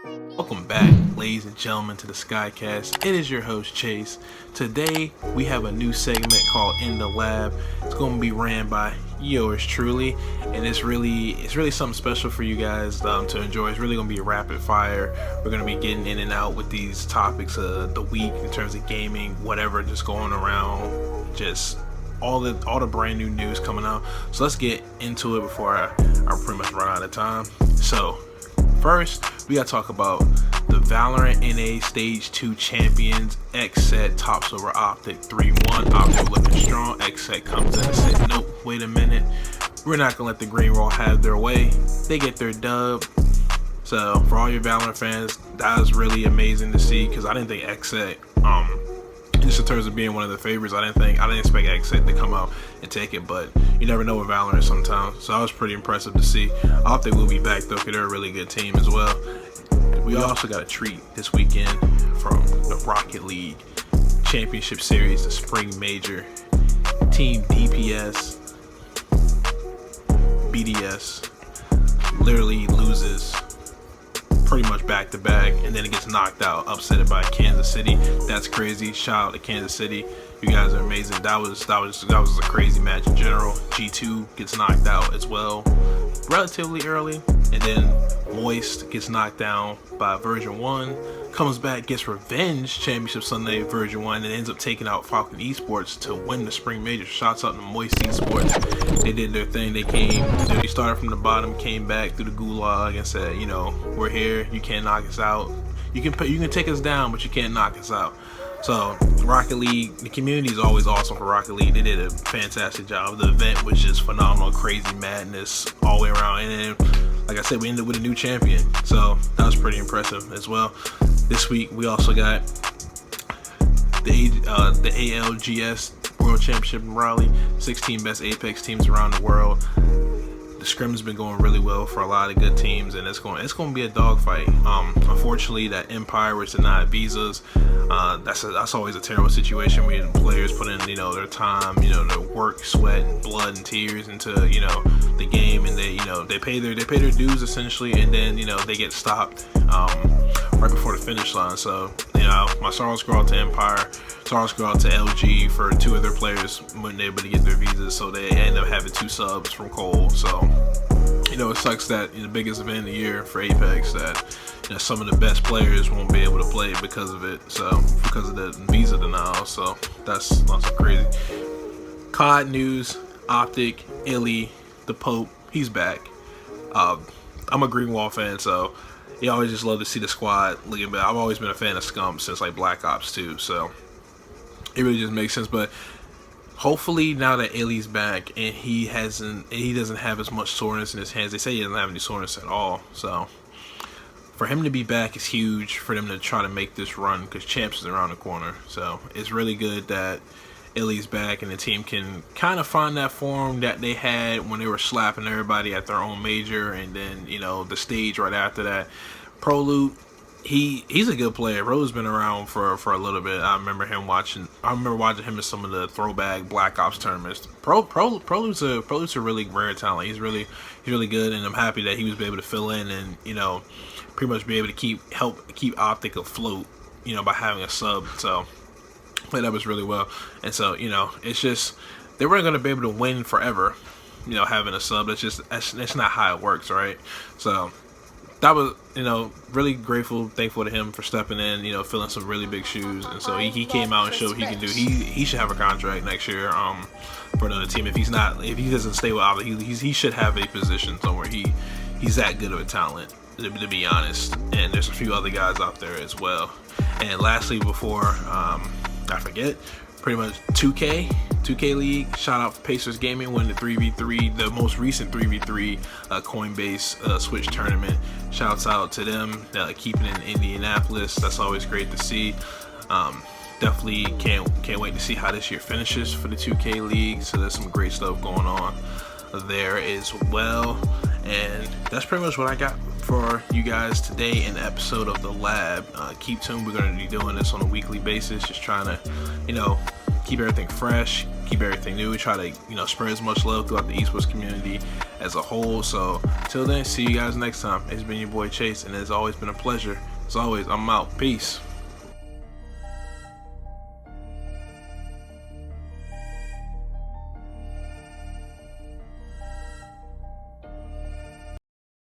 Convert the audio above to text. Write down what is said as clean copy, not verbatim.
Welcome back, ladies and gentlemen, to the Skycast. It is your host, Chase. Today, we have a new segment called In the Lab. It's going to be ran by yours truly, and it's really something special for you guys to enjoy. It's really going to be a rapid fire. We're going to be getting in and out with these topics of the week in terms of gaming, whatever, just going around, just all the brand new news coming out. So let's get into it before I pretty much run out of time. So first, we gotta talk about the Valorant NA Stage 2 champions. XSET tops over Optic 3-1. Optic looking strong. XSET comes in and said, nope, wait a minute. We're not gonna let the green roll have their way. They get their dub. So for all your Valorant fans, that was really amazing to see, because I didn't think XSET, just in terms of being one of the favorites, I didn't expect XSET to come out and take it, but you never know with Valorant sometimes. So that was pretty impressive to see. Optic will be back though, because they're a really good team as well. We also got a treat this weekend from the Rocket League Championship Series, the Spring Major. Team DPS, BDS, literally loses pretty much back to back, and then it gets knocked out, upset by Kansas City. That's crazy. Shout out to Kansas City. You guys are amazing. That was a crazy match in general. G2 gets knocked out as well, relatively early, and then Moist gets knocked down by Version 1, comes back, gets revenge Championship Sunday Version 1, and ends up taking out Falcon Esports to win the Spring Major. Shouts out to Moist Esports. They did their thing. They started from the bottom, came back through the gulag and said, you know, we're here. You can't knock us out. You can take us down, but you can't knock us out. So Rocket League, the community is always awesome for Rocket League. They did a fantastic job. The event was just phenomenal, crazy madness all the way around. And then, like I said, we ended up with a new champion. So that was pretty impressive as well. This week we also got the ALGS World Championship in Raleigh. 16 best Apex teams around the world. The scrim has been going really well for a lot of good teams, and it's going to be a dogfight. Unfortunately, that Empire was denied visas. That's always a terrible situation when players put in, their time, their work, sweat, and blood and tears into, the game, and they pay their dues essentially, and then they get stopped right before the finish line. So my sorrows go out to Empire, sorrows go out to LG for two of their players weren't able to get their visas, so they end up having 2 subs from Cole. So it sucks that the biggest event of the year for Apex, that some of the best players won't be able to play because of it. So because of the visa denial. So that's crazy. COD news: Optic, Illy, the Pope, he's back. I'm a Greenwall fan, so I always just love to see the squad looking back. I've always been a fan of Scump since like Black Ops 2, so it really just makes sense. But hopefully now that Illy's back and he doesn't have as much soreness in his hands. They say he doesn't have any soreness at all, so for him to be back is huge for them to try to make this run, because Champs is around the corner. So it's really good that Illy's back and the team can kind of find that form that they had when they were slapping everybody at their own major, and then the stage right after that. Proloot, he's a good player. Ro's been around for a little bit. I remember watching him in some of the throwback Black Ops tournaments. Proloot's a really rare talent. He's really good, and I'm happy that he was able to fill in and pretty much be able to help keep Optic afloat, by having a sub. So played that was really well. And so it's just they weren't going to be able to win forever, having a sub. That's not how it works, right? So that was, really thankful to him for stepping in, filling some really big shoes. And so he came out and showed what he can do. He should have a contract next year for another team. If he doesn't stay with Optic, he should have a position somewhere. He's that good of a talent, to be honest. And there's a few other guys out there as well. And lastly, before I forget, pretty much 2K League, shout out for Pacers Gaming, winning the 3v3, the most recent 3v3 Coinbase Switch tournament. Shouts out to them, keeping it in Indianapolis. That's always great to see. Definitely can't wait to see how this year finishes for the 2K League. So there's some great stuff going on there as well. And that's pretty much what I got for you guys today in the episode of The Lab. Keep tuned. We're going to be doing this on a weekly basis, just trying to, keep keep everything fresh, keep everything new. We try to, you know, spread as much love throughout the esports community as a whole. So till then, see you guys next time. It's been your boy Chase, and it's always been a pleasure. As always, I'm out. Peace.